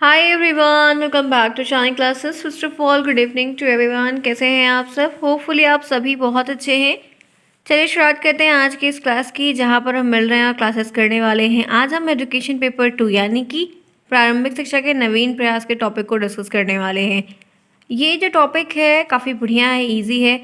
Hi everyone, welcome back to Shine Classes. First of all good evening to everyone. कैसे हैं आप सब? Hopefully आप सभी बहुत अच्छे हैं। चलिए शुरुआत करते हैं आज की इस क्लास की, जहां पर हम मिल रहे हैं और क्लासेस करने वाले हैं। आज हम एजुकेशन पेपर 2 यानी कि प्रारंभिक शिक्षा के नवीन प्रयास के टॉपिक को डिस्कस करने वाले हैं। ये जो टॉपिक है काफ़ी बढ़िया है, ईजी है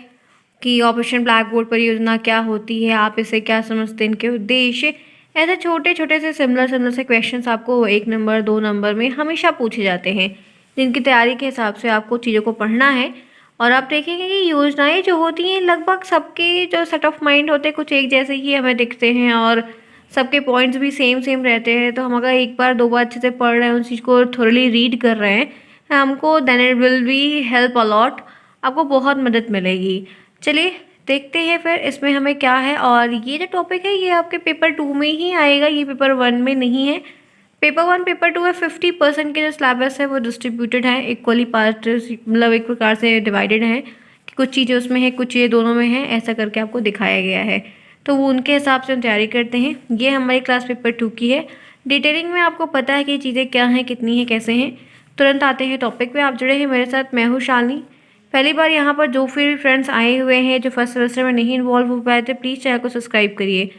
कि ऑपरेशन ब्लैक बोर्ड परियोजना क्या होती है, आप इसे क्या समझते हैं, इनके उद्देश्य। ऐसे छोटे छोटे से सिमिलर से क्वेश्चंस आपको 1 नंबर 2 नंबर में हमेशा पूछे जाते हैं, जिनकी तैयारी के हिसाब से आपको चीज़ों को पढ़ना है। और आप देखेंगे कि योजनाएं जो होती हैं लगभग सबके जो सेट ऑफ माइंड होते हैं कुछ एक जैसे ही हमें दिखते हैं, और सबके पॉइंट्स भी सेम सेम रहते हैं। तो हम अगर एक बार दो बार अच्छे से पढ़ रहे हैं, उस चीज़ को थोरली रीड कर रहे हैं हमको, then it will be help a lot, आपको बहुत मदद मिलेगी। चलिए देखते हैं फिर इसमें हमें क्या है। और ये जो टॉपिक है ये आपके पेपर 2 में ही आएगा, ये पेपर 1 में नहीं है। पेपर 1 पेपर 2 है, 50% के जो सिलेबस है वो डिस्ट्रीब्यूटेड है इक्वली पार्ट, मतलब एक प्रकार से डिवाइडेड है कि कुछ चीज़ें उसमें है, कुछ चीज़ें दोनों में है, ऐसा करके आपको दिखाया गया है। तो वो उनके हिसाब से हम तैयारी करते हैं। ये हमारी क्लास पेपर 2 की है। डिटेलिंग में आपको पता है कि चीज़ें क्या हैं, कितनी हैं, कैसे हैं। तुरंत आते हैं टॉपिक पे। आप जुड़े हैं मेरे साथ, मैं हूँ शालिनी। पहली बार यहाँ पर जो फिर फ्रेंड्स आए हुए हैं जो फर्स्ट सेमेस्टर में नहीं इन्वॉल्व हो पाए थे, प्लीज़ चैनल को सब्सक्राइब करिए।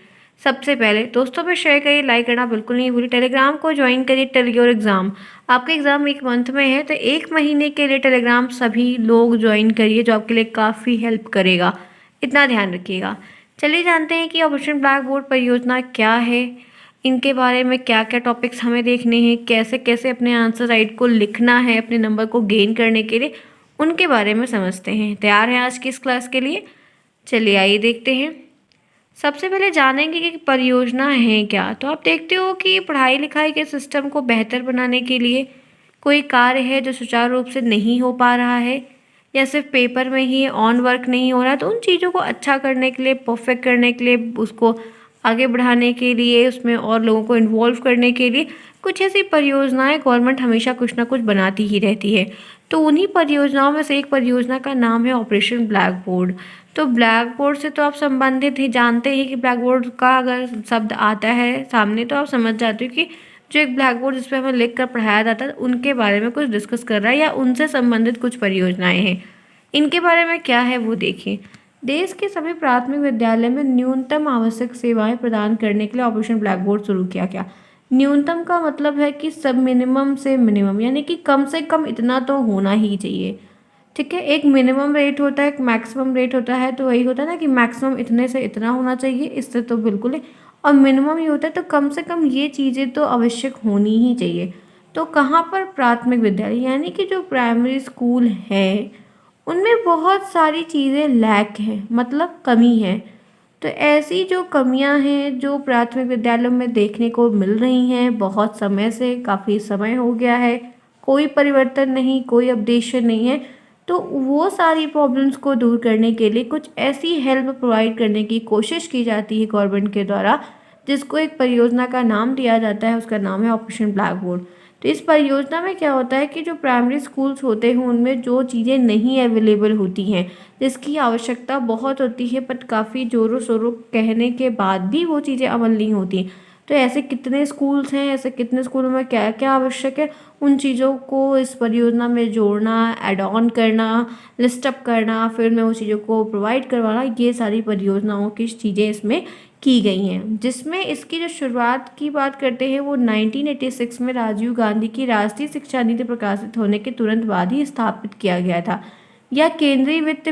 सबसे पहले दोस्तों में शेयर करिए, लाइक करना बिल्कुल नहीं भूलिए। टेलीग्राम को ज्वाइन करिए टिल योर एग्ज़ाम। आपका एग्ज़ाम एक मंथ में है तो 1 महीने के लिए टेलीग्राम सभी लोग ज्वाइन करिए, जो आपके लिए काफ़ी हेल्प करेगा, इतना ध्यान रखिएगा। चलिए जानते हैं कि ऑपरेशन ब्लैक बोर्ड परियोजना क्या है, इनके बारे में क्या क्या टॉपिक्स हमें देखने हैं, कैसे कैसे अपने आंसर राइट को लिखना है अपने नंबर को गेन करने के लिए, उनके बारे में समझते हैं। तैयार हैं आज की इस क्लास के लिए? चलिए आइए देखते हैं। सबसे पहले जानेंगे कि परियोजना है क्या। तो आप देखते हो कि पढ़ाई लिखाई के सिस्टम को बेहतर बनाने के लिए कोई कार्य है जो सुचारू रूप से नहीं हो पा रहा है, या सिर्फ पेपर में ही ऑन वर्क नहीं हो रहा, तो उन चीज़ों को अच्छा करने के लिए, परफेक्ट करने के लिए, उसको आगे बढ़ाने के लिए, उसमें और लोगों को इन्वॉल्व करने के लिए कुछ ऐसी परियोजनाएं गवर्नमेंट हमेशा कुछ ना कुछ बनाती ही रहती है। तो उन्हीं परियोजनाओं में से एक परियोजना का नाम है ऑपरेशन ब्लैक बोर्ड। तो ब्लैक बोर्ड से तो आप संबंधित ही जानते हैं कि ब्लैक बोर्ड का अगर शब्द आता है सामने तो आप समझ जाते हो कि जो एक ब्लैक बोर्ड जिस पे हमें लिख कर पढ़ाया जाता है उनके बारे में कुछ डिस्कस कर रहा है, या उनसे संबंधित कुछ परियोजनाएं हैं। इनके बारे में क्या है वो देखिए। देश के सभी प्राथमिक विद्यालय में न्यूनतम आवश्यक सेवाएं प्रदान करने के लिए ऑपरेशन ब्लैक बोर्ड शुरू किया गया। न्यूनतम का मतलब है कि सब मिनिमम से मिनिमम, यानी कि कम से कम इतना तो होना ही चाहिए। ठीक है, एक मिनिमम रेट होता है, एक मैक्सिमम रेट होता है। तो वही होता है ना कि मैक्सिमम इतने से इतना होना चाहिए, इससे तो बिल्कुल ही, और मिनिमम ये होता है तो कम से कम ये चीज़ें तो आवश्यक होनी ही चाहिए। तो कहाँ पर? प्राथमिक विद्यालय, यानी कि जो प्राइमरी स्कूल है उनमें बहुत सारी चीज़ें लैक हैं, मतलब कमी है। तो ऐसी जो कमियां हैं जो प्राथमिक विद्यालयों में देखने को मिल रही हैं बहुत समय से, काफ़ी समय हो गया है, कोई परिवर्तन नहीं, कोई अपडेशन नहीं है। तो वो सारी प्रॉब्लम्स को दूर करने के लिए कुछ ऐसी हेल्प प्रोवाइड करने की कोशिश की जाती है गवर्नमेंट के द्वारा, जिसको एक परियोजना का नाम दिया जाता है। उसका नाम है ऑपरेशन ब्लैक बोर्ड। तो इस परियोजना में क्या होता है कि जो प्राइमरी स्कूल्स होते हैं उनमें जो चीज़ें नहीं अवेलेबल होती हैं, जिसकी आवश्यकता बहुत होती है, बट काफ़ी ज़ोरों शोरों कहने के बाद भी वो चीज़ें अमल नहीं होती। तो ऐसे कितने स्कूल्स हैं, ऐसे कितने स्कूलों में क्या क्या आवश्यक है, उन चीज़ों को इस परियोजना में जोड़ना, ऐड ऑन करना, लिस्ट अप करना, फिर मैं उस चीज़ों को प्रोवाइड करवाना, ये सारी परियोजनाओं की चीज़ें इसमें की गई हैं। जिसमें इसकी जो शुरुआत की बात करते हैं वो 1986 में राजीव गांधी की राष्ट्रीय शिक्षा नीति प्रकाशित होने के तुरंत बाद ही स्थापित किया गया था। यह केंद्रीय वित्त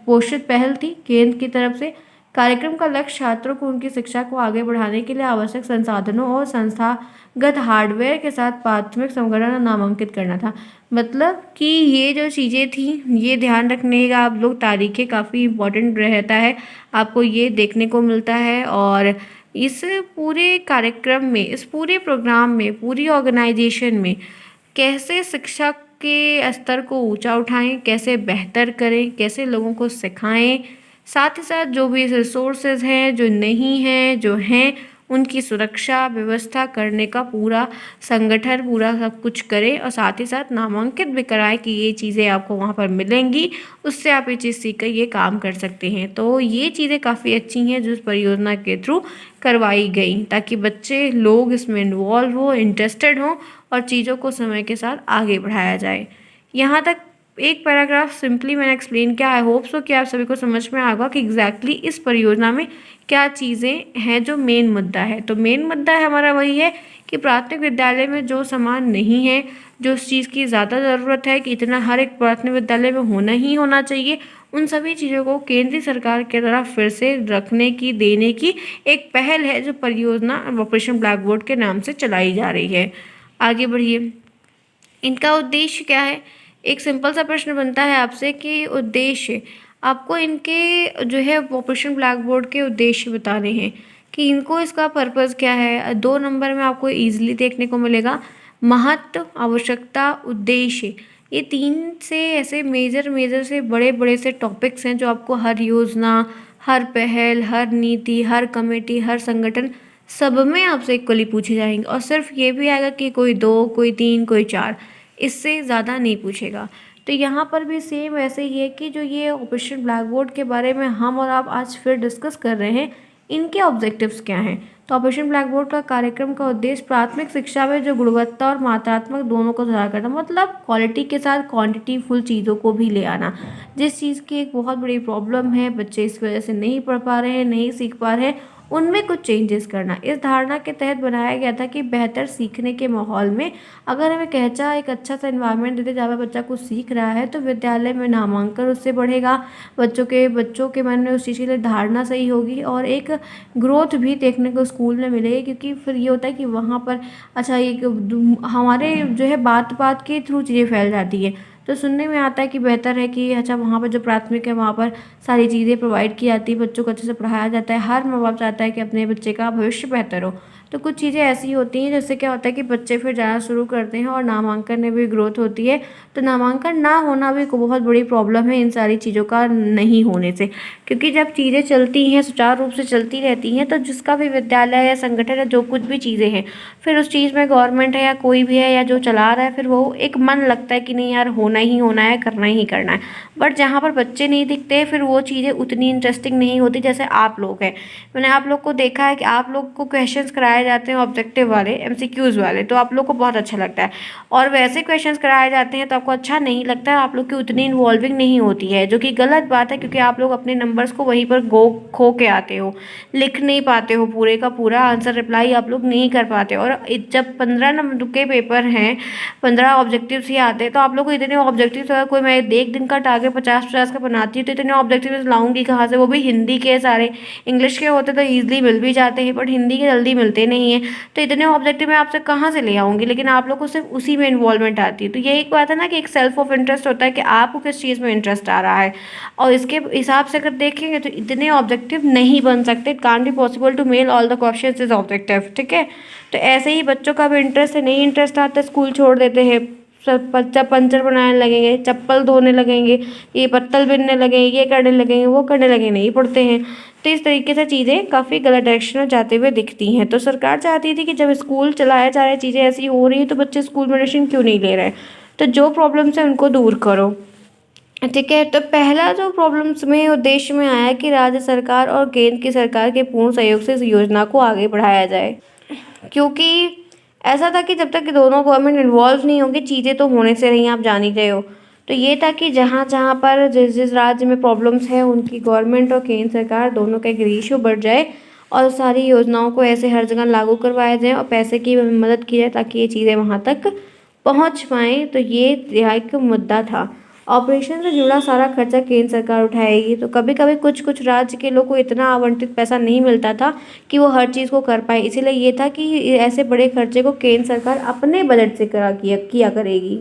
पोषित पहल थी केंद्र की तरफ से। कार्यक्रम का लक्ष्य छात्रों को उनकी शिक्षा को आगे बढ़ाने के लिए आवश्यक संसाधनों और संस्थागत हार्डवेयर के साथ प्राथमिक संगणना नामांकित करना था। मतलब कि ये जो चीज़ें थी ये ध्यान रखने का आप लोग, तारीखें काफ़ी इम्पोर्टेंट रहता है, आपको ये देखने को मिलता है। और इस पूरे कार्यक्रम में, इस पूरे प्रोग्राम में, पूरी ऑर्गेनाइजेशन में कैसे शिक्षा के स्तर को ऊंचा उठाएं, कैसे बेहतर करें, कैसे लोगों को सिखाएं, साथ ही साथ जो भी रिसोर्सेज हैं, जो नहीं हैं, जो हैं, उनकी सुरक्षा व्यवस्था करने का पूरा संगठन, पूरा सब कुछ करें, और साथ ही साथ नामांकित भी कराएं कि ये चीज़ें आपको वहाँ पर मिलेंगी, उससे आप ये चीज़ सीख कर ये काम कर सकते हैं। तो ये चीज़ें काफ़ी अच्छी हैं जो इस परियोजना के थ्रू करवाई गई, ताकि बच्चे लोग इसमें इन्वॉल्व हो, इंटरेस्टेड हों और चीज़ों को समय के साथ आगे बढ़ाया जाए। यहाँ तक एक पैराग्राफ सिंपली मैंने एक्सप्लेन किया। आई होप सो कि आप सभी को समझ में आएगा कि एग्जैक्टली इस परियोजना में क्या चीज़ें हैं जो मेन मुद्दा है। तो मेन मुद्दा है हमारा वही है कि प्राथमिक विद्यालय में जो सामान नहीं है, जो उस चीज़ की ज़्यादा ज़रूरत है कि इतना हर एक प्राथमिक विद्यालय में होना ही होना चाहिए, उन सभी चीज़ों को केंद्रीय सरकार की तरफ फिर से रखने की, देने की एक पहल है जो परियोजना ऑपरेशन ब्लैक बोर्ड के नाम से चलाई जा रही है। आगे बढ़िए। इनका उद्देश्य क्या है? एक सिंपल सा प्रश्न बनता है आपसे कि उद्देश्य, आपको इनके जो है ऑपरेशन ब्लैक बोर्ड के उद्देश्य बताने हैं कि इनको इसका पर्पज़ क्या है। 2 नंबर में आपको ईजिली देखने को मिलेगा महत्व, आवश्यकता, उद्देश्य। ये 3 से ऐसे मेजर से बड़े से टॉपिक्स हैं जो आपको हर योजना, हर पहल, हर नीति, हर कमेटी, हर संगठन सब में आपसे इक्वली पूछे जाएंगे। और सिर्फ ये भी आएगा कि कोई 2, कोई 3, कोई 4, इससे ज़्यादा नहीं पूछेगा। तो यहाँ पर भी सेम ऐसे ही है कि जो ये ऑपरेशन ब्लैक बोर्ड के बारे में हम और आप आज फिर डिस्कस कर रहे हैं, इनके ऑब्जेक्टिव्स क्या हैं। तो ऑपरेशन ब्लैक बोर्ड का कार्यक्रम का उद्देश्य प्राथमिक शिक्षा में जो गुणवत्ता और मात्रात्मक दोनों को सुधार करना, मतलब क्वालिटी के साथ क्वांटिटी फुल चीज़ों को भी ले आना। जिस चीज़ की एक बहुत बड़ी प्रॉब्लम है, बच्चे इस वजह से नहीं पढ़ पा रहे हैं, नहीं सीख पा रहे हैं, उनमें कुछ चेंजेस करना। इस धारणा के तहत बनाया गया था कि बेहतर सीखने के माहौल में अगर हमें कहचा एक अच्छा सा एनवायरनमेंट देते जहाँ पर बच्चा कुछ सीख रहा है, तो विद्यालय में नामांकन उससे बढ़ेगा, बच्चों के मन में उस चीज़ के लिए धारणा सही होगी और एक ग्रोथ भी देखने को स्कूल में मिलेगी। क्योंकि फिर ये होता है कि वहाँ पर अच्छा एक हमारे जो है बात बात के थ्रू चीज़ें फैल जाती है, तो सुनने में आता है कि बेहतर है कि अच्छा वहाँ पर जो प्राथमिक है वहाँ पर सारी चीज़ें प्रोवाइड की जाती है, बच्चों को अच्छे से पढ़ाया जाता है। हर माँ बाप चाहता है कि अपने बच्चे का भविष्य बेहतर हो। तो कुछ चीज़ें ऐसी होती हैं जिससे क्या होता है कि बच्चे फिर जाना शुरू करते हैं और नामांकन में भी ग्रोथ होती है। तो नामांकन ना होना भी एक बहुत बड़ी प्रॉब्लम है इन सारी चीज़ों का नहीं होने से। क्योंकि जब चीज़ें चलती हैं, सुचारू रूप से चलती रहती हैं, तो जिसका भी विद्यालय या संगठन या जो कुछ भी चीज़ें हैं, फिर उस चीज़ में गवर्नमेंट है या कोई भी है या जो चला रहा है, फिर वो एक मन लगता है कि नहीं यार होना ही होना है, करना ही करना है। बट जहाँ पर बच्चे नहीं दिखते, फिर वो चीज़ें उतनी इंटरेस्टिंग नहीं होती। जैसे आप लोग हैं, मैंने आप लोग को देखा है कि आप लोग को क्वेश्चंस कराए जाते हैं ऑब्जेक्टिव वाले, एमसीक्यूज़ वाले, तो आप लोग को बहुत अच्छा लगता है। और वैसे क्वेश्चंस कराए जाते हैं तो आपको अच्छा नहीं लगता है, आप लोग की उतनी इन्वॉल्विंग नहीं होती है, जो कि गलत बात है। क्योंकि आप लोग अपने नंबर्स को वहीं पर खो के आते हो, लिख नहीं पाते हो पूरे का पूरा आंसर, रिप्लाई आप लोग नहीं कर पाते। और जब 15 नंबर के पेपर हैं, 15 ऑब्जेक्टिव्स ही आते हैं, तो आप लोग को इतने ऑब्जेक्टिव्स, अगर कोई मैं एक दिन का टारगेट 50-50 का बनाती हूँ तो इतने ऑब्जेक्टिव्स लाऊंगी कहाँ से, वो भी हिंदी के। सारे इंग्लिश के होते तो ईजिली मिल भी जाते हैं, बट हिंदी के जल्दी मिलते नहीं हैं। तो इतने ऑब्जेक्टिव मैं आपसे कहाँ से ले आऊँगी, लेकिन आप लोग को सिर्फ उसी में इन्वॉल्वमेंट आती है। तो ये एक बात है ना कि एक सेल्फ ऑफ इंटरेस्ट होता है कि आपको किस चीज़ में इंटरेस्ट आ रहा है, और इसके हिसाब से अगर देखेंगे तो इतने ऑब्जेक्टिव नहीं बन सकते। It can't be possible to mail all the questions is objective, ठीक है। तो ऐसे ही बच्चों का भी इंटरेस्ट है, नहीं इंटरेस्ट आता है स्कूल छोड़ देते हैं, सब बच्चा पंचर बनाने लगेंगे, चप्पल धोने लगेंगे, ये पत्तल बिनने लगेंगे, ये करने लगेंगे, वो करने लगेंगे, नहीं पढ़ते हैं। तो इस तरीके से चीज़ें काफ़ी गलत डायरेक्शन में जाते हुए दिखती हैं। तो सरकार चाहती थी कि जब स्कूल चलाया जा रहा है, चीज़ें ऐसी हो रही है, तो बच्चे स्कूल में एडमिशन क्यों नहीं ले रहे हैं। तो जो प्रॉब्लम्स हैं उनको दूर करो, ठीक है। तो पहला जो प्रॉब्लम्स में उद्देश्य में आया कि राज्य सरकार और केंद्र की सरकार के पूर्ण सहयोग से इस योजना को आगे बढ़ाया जाए। क्योंकि ऐसा था कि जब तक कि दोनों गवर्नमेंट इन्वॉल्व नहीं होंगी, चीज़ें तो होने से रही, आप जान ही रहे हो। तो ये था कि जहाँ जहाँ पर जिस जिस राज्य में प्रॉब्लम्स है, उनकी गवर्नमेंट और केंद्र सरकार दोनों का एक रेशियो बढ़ जाए और सारी योजनाओं को ऐसे हर जगह लागू करवाया जाए और पैसे की मदद की जाए ताकि ये चीज़ें वहाँ तक पहुँच पाएँ। तो ये एक मुद्दा था। ऑपरेशन से जुड़ा सारा खर्चा केंद्र सरकार उठाएगी। तो कभी कभी कुछ राज्य के लोग को इतना आवंटित पैसा नहीं मिलता था कि वो हर चीज़ को कर पाए, इसीलिए ये था कि ऐसे बड़े खर्चे को केंद्र सरकार अपने बजट से किया करेगी,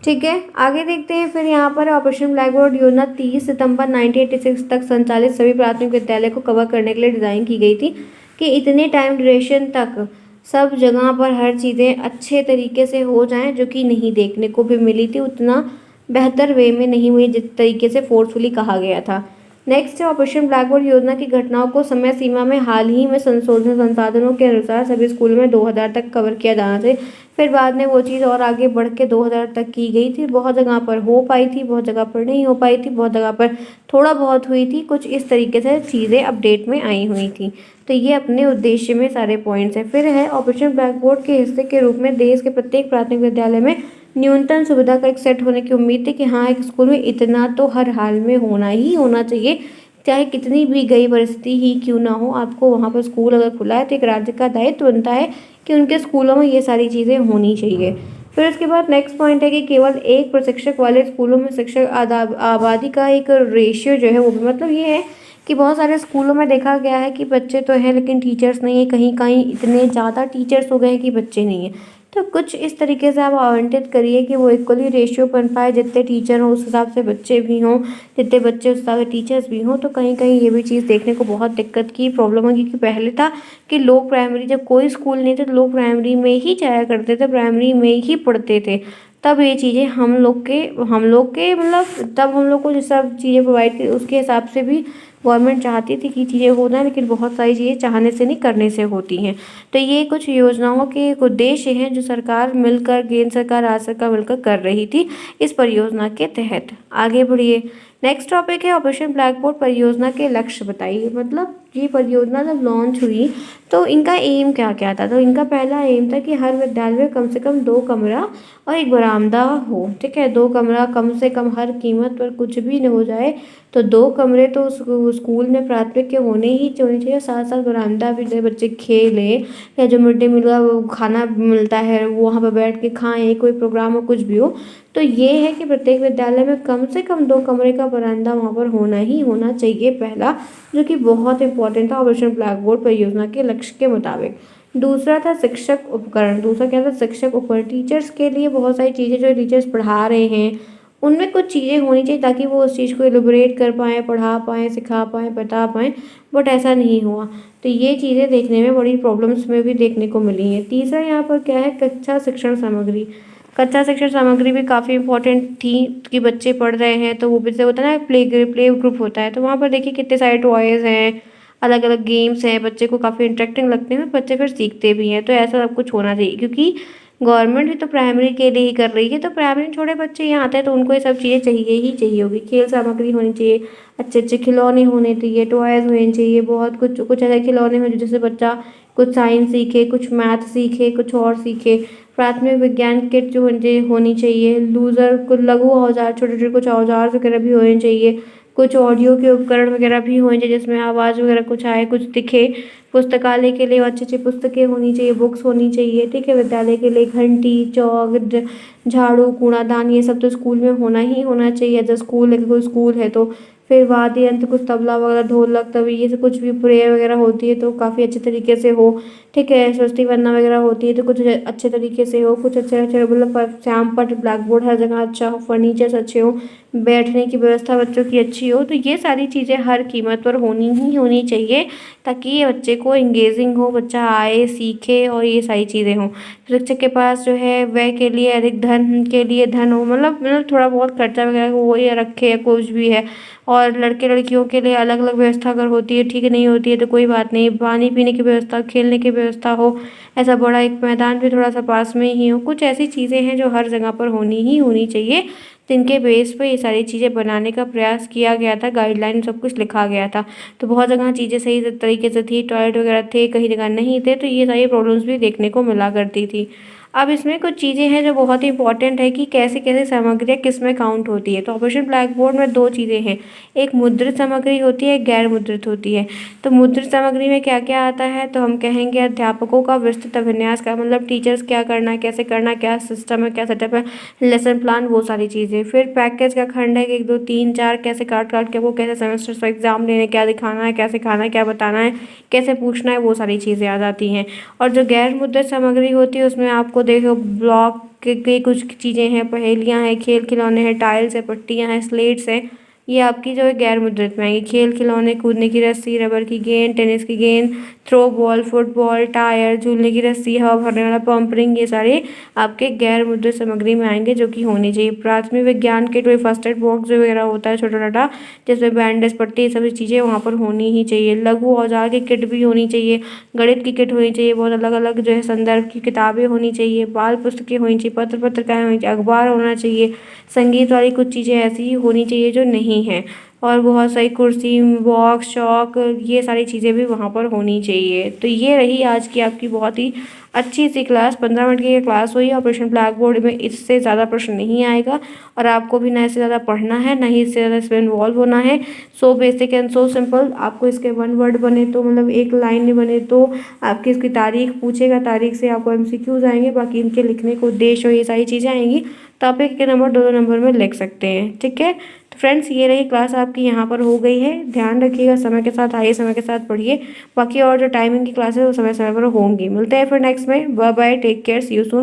ठीक है। आगे देखते हैं फिर यहाँ पर ऑपरेशन ब्लैक बोर्ड योजना 30 सितंबर 1986 तक संचालित सभी प्राथमिक विद्यालय को कवर करने के लिए डिज़ाइन की गई थी कि इतने टाइम ड्यूरेशन तक सब जगह पर हर चीज़ें अच्छे तरीके से हो जाएं, जो कि नहीं देखने को भी मिली थी, उतना बेहतर वे में नहीं हुई जिस तरीके से फोर्सफुली कहा गया था। नेक्स्ट है ऑपरेशन ब्लैक बोर्ड योजना की घटनाओं को समय सीमा में हाल ही में संशोधन संसाधनों के अनुसार सभी स्कूलों में 2000 तक कवर किया जाना चाहिए। फिर बाद में वो चीज़ और आगे बढ़ के 2000 तक की गई थी। बहुत जगह पर हो पाई थी, बहुत जगह पर नहीं हो पाई थी, बहुत जगह पर थोड़ा बहुत हुई थी। कुछ इस तरीके से चीज़ें अपडेट में आई हुई थी। तो ये अपने उद्देश्य में सारे पॉइंट्स हैं। फिर है ऑपरेशन ब्लैक बोर्ड के हिस्से के रूप में देश के प्रत्येक प्राथमिक विद्यालय में न्यूनतम सुविधा का एक सेट होने की उम्मीद थी कि हाँ, एक स्कूल में इतना तो हर हाल में होना ही होना चाहिए, चाहे कितनी भी गई परिस्थिति ही क्यों ना हो। आपको वहाँ पर स्कूल अगर खुला है तो एक राज्य का दायित्व बनता है कि उनके स्कूलों में ये सारी चीज़ें होनी चाहिए। फिर उसके बाद नेक्स्ट पॉइंट है कि केवल एक प्रशिक्षक वाले स्कूलों में शिक्षक आबादी का एक रेशियो जो है वो भी, मतलब ये है कि बहुत सारे स्कूलों में देखा गया है कि बच्चे तो हैं लेकिन टीचर्स नहीं है। कहीं कहीं इतने ज़्यादा टीचर्स हो गए हैं कि बच्चे नहीं हैं। तो कुछ इस तरीके से आप आवंटित करिए कि वो इक्वली रेशियो बन पाए, जितने टीचर हों उस हिसाब से बच्चे भी हों, जितने बच्चे उस हिसाब से टीचर्स भी हों। तो कहीं कहीं ये भी चीज़ देखने को बहुत दिक्कत की प्रॉब्लम होगी, क्योंकि पहले था कि लोग प्राइमरी, जब कोई स्कूल नहीं थे तो लोग प्राइमरी में ही जाया करते थे, प्राइमरी में ही पढ़ते थे। तब ये चीज़ें हम लोग के मतलब तब हम लोग को जो सब चीज़ें प्रोवाइड की उसके हिसाब से भी गवर्नमेंट चाहती थी कि चीज़ें हो जाए, लेकिन बहुत सारी चीज़ें चाहने से नहीं करने से होती हैं। तो ये कुछ योजनाओं के एक उद्देश्य हैं जो सरकार मिलकर, केंद्र सरकार, राज्य सरकार मिलकर कर रही थी इस परियोजना के तहत। आगे बढ़िए। नेक्स्ट टॉपिक है ऑपरेशन ब्लैक बोर्ड परियोजना के लक्ष्य बताइए। मतलब ये परियोजना जब लॉन्च हुई तो इनका एम क्या क्या था। तो इनका पहला एम था कि हर विद्यालय में कम से कम 2 कमरा और एक बरामदा हो। ठीक है, 2 कमरा कम से कम, हर कीमत पर कुछ भी न हो जाए तो 2 कमरे तो स्कूल में प्राथमिक के होने चाहिए। साथ साथ बरामदा भी दे, बच्चे खेलें, या जो मिड डे मील का वो खाना मिलता है वो वहाँ पर बैठ के खाएं, कोई प्रोग्राम हो कुछ भी हो। तो ये है कि प्रत्येक विद्यालय में कम से कम 2 कमरे का बरामदा वहाँ पर होना ही होना चाहिए, पहला, जो कि बहुत इंपॉर्टेंट था ऑपरेशन ब्लैक बोर्ड परियोजना के लक्ष्य के मुताबिक। दूसरा था शिक्षक उपकरण। दूसरा क्या था, शिक्षक उपकरण। टीचर्स के लिए बहुत सारी चीज़ें जो टीचर्स पढ़ा रहे हैं उनमें कुछ चीज़ें होनी चाहिए ताकि वो उस चीज़ को एलिब्रेट कर पाएँ, पढ़ा पाएँ, सिखा पाएँ, बता पाएँ, बट ऐसा नहीं हुआ। तो ये चीज़ें देखने में बड़ी प्रॉब्लम्स में भी देखने को मिली हैं। तीसरा यहाँ पर क्या है, कक्षा शिक्षण सामग्री। कक्षा शिक्षण सामग्री भी काफ़ी इंपॉर्टेंट थी कि बच्चे पढ़ रहे हैं तो वो भी से होता है ना, प्ले ग्रुप होता है तो वहाँ पर देखिए कितने सारे टॉयज़ हैं, अलग अलग गेम्स हैं, बच्चे को काफ़ी इंटरेक्टिंग लगते हैं, बच्चे फिर सीखते भी हैं। तो ऐसा सब कुछ होना चाहिए, क्योंकि गवर्नमेंट भी तो प्राइमरी के लिए ही कर रही है। तो प्राइमरी में छोटे बच्चे यहाँ आते हैं तो उनको ये सब चीज़ें चाहिए ही चाहिए होगी। खेल सामग्री होनी चाहिए, अच्छे अच्छे खिलौने होने चाहिए, टॉयज़ होने चाहिए, बहुत कुछ कुछ ऐसे खिलौने हो जिससे बच्चा कुछ साइंस सीखे, कुछ मैथ सीखे, कुछ और सीखे। प्राथमिक विज्ञान किट जो होनी चाहिए। लूज़र कुछ लघु औजार, छोटे छोटे कुछ औजार वगैरह भी होने चाहिए। कुछ ऑडियो के उपकरण वगैरह भी होने चाहिए जिसमें आवाज़ वगैरह कुछ आए, कुछ दिखे। पुस्तकालय के लिए अच्छी अच्छी पुस्तकें होनी चाहिए, बुक्स होनी चाहिए। ठीक है, विद्यालय के लिए घंटी, चौक, झाड़ू, कूड़ादान, ये सब तो स्कूल में होना ही होना चाहिए। जब स्कूल है, कोई स्कूल है तो फिर वाद्य यंत्र, कुछ तबला वगैरह, ढोलक, तबला, ये सब कुछ भी प्रेयर वगैरह होती है तो काफ़ी अच्छे तरीके से हो। ठीक है, स्वस्तिक वंदना वगैरह होती है तो कुछ अच्छे तरीके से हो, कुछ अच्छे अच्छे मतलब श्याम पट, ब्लैक बोर्ड हर जगह अच्छा हो, फर्नीचर्स अच्छे हो, बैठने की व्यवस्था बच्चों की अच्छी हो। तो ये सारी चीज़ें हर कीमत पर होनी ही होनी चाहिए ताकि ये बच्चे को इंगेजिंग हो, बच्चा आए, सीखे और ये सारी चीज़ें हों। शिक्षक के पास जो है व्यय के लिए अधिक धन के लिए धन हो, मतलब थोड़ा बहुत खर्चा वगैरह वो ये रखे या कुछ भी है। और लड़के लड़कियों के लिए अलग अलग व्यवस्था अगर होती है, ठीक नहीं होती है तो कोई बात नहीं, पानी पीने की व्यवस्था, खेलने की व्यवस्था हो, ऐसा बड़ा एक मैदान भी थोड़ा सा पास में ही हो। कुछ ऐसी चीज़ें हैं जो हर जगह पर होनी ही होनी चाहिए, जिनके बेस पे ये सारी चीज़ें बनाने का प्रयास किया गया था, गाइडलाइन सब कुछ लिखा गया था। तो बहुत जगह चीज़ें सही तरीके से थी, टॉयलेट वगैरह थे, कहीं जगह नहीं थे, तो ये सारी प्रॉब्लम्स भी देखने को मिला करती थी। अब इसमें कुछ चीज़ें हैं जो बहुत ही इंपॉर्टेंट है कि कैसे कैसे सामग्रियाँ किस में काउंट होती है। तो ऑपरेशन ब्लैक बोर्ड में 2 चीज़ें हैं, एक मुद्रित सामग्री होती है, एक गैर मुद्रित होती है। तो मुद्रित सामग्री में क्या क्या आता है, तो हम कहेंगे अध्यापकों का विस्तृत अभिन्यास का, मतलब टीचर्स क्या करना है, कैसे करना है, क्या सिस्टम है, क्या सेटअप है, लेसन प्लान, वो सारी चीज़ें। फिर पैकेज का खंड है कि 1 2 3 4 कैसे काट काट के वो कैसे सेमेस्टर से एग्जाम लेने, क्या दिखाना है, क्या सिखाना है, क्या बताना है, कैसे पूछना है, वो सारी चीज़ें आ जाती हैं। और जो गैर मुद्रित सामग्री होती है उसमें आपको देखो ब्लॉक के कुछ चीज़ें हैं, पहेलियाँ हैं, खेल खिलौने हैं, टाइल्स है, पट्टियाँ हैं, स्लेट्स हैं, ये आपकी जो है गैर मुद्रित में आएंगी। खेल खिलौने, कूदने की रस्सी, रबर की गेंद, टेनिस की गेंद, थ्रो बॉल, फुटबॉल, टायर, झूलने की रस्सी, हवा भरने वाला पंप, रिंग, ये सारे आपके गैर मुद्रित सामग्री में आएंगे जो कि होनी चाहिए। प्राथमिक विज्ञान किट वही फर्स्ट एड बॉक्स वगैरह होता है छोटा छोटा, जिसमें बैंडेज, पट्टी, ये सभी चीज़ें वहाँ पर होनी ही चाहिए। लघु औजार की किट भी होनी चाहिए, गणित की किट होनी चाहिए, बहुत अलग अलग जो है संदर्भ की किताबें होनी चाहिए, बाल पुस्तकें होनी चाहिए, पत्र पत्रिकाएँ होनी चाहिए, अखबार होना चाहिए। संगीत वाली कुछ चीज़ें ऐसी ही होनी चाहिए जो नहीं है, और बहुत सारी कुर्सी, बॉक्स, चौक, ये सारी चीज़ें भी वहाँ पर होनी चाहिए। तो ये रही आज की आपकी बहुत ही अच्छी सी क्लास। 15 मिनट की ये क्लास हुई। ऑपरेशन ब्लैक बोर्ड में इससे ज़्यादा प्रश्न नहीं आएगा, और आपको भी ना इससे ज़्यादा पढ़ना है, ना ही इससे ज़्यादा इसमें इन्वॉल्व होना है। So basic and so simple. आपको इसके 1 वर्ड बने तो मतलब एक लाइन नहीं बने तो आपकी इसकी तारीख पूछेगा, तारीख से आपको MCQs आएंगे, बाकी इनके लिखने को उद्देश्य और ये सारी चीज़ें आएंगी, तो आप एक नंबर 2 नंबर में लिख सकते हैं। ठीक है, तो फ्रेंड्स ये रही क्लास आपकी यहाँ पर हो गई है। ध्यान रखिएगा, समय के साथ आइए, समय के साथ पढ़िए। बाकी और जो टाइमिंग की क्लासेस वो समय समय पर होंगी। मिलते हैं फिर नेक्स्ट में। Bye bye, take care, see you soon.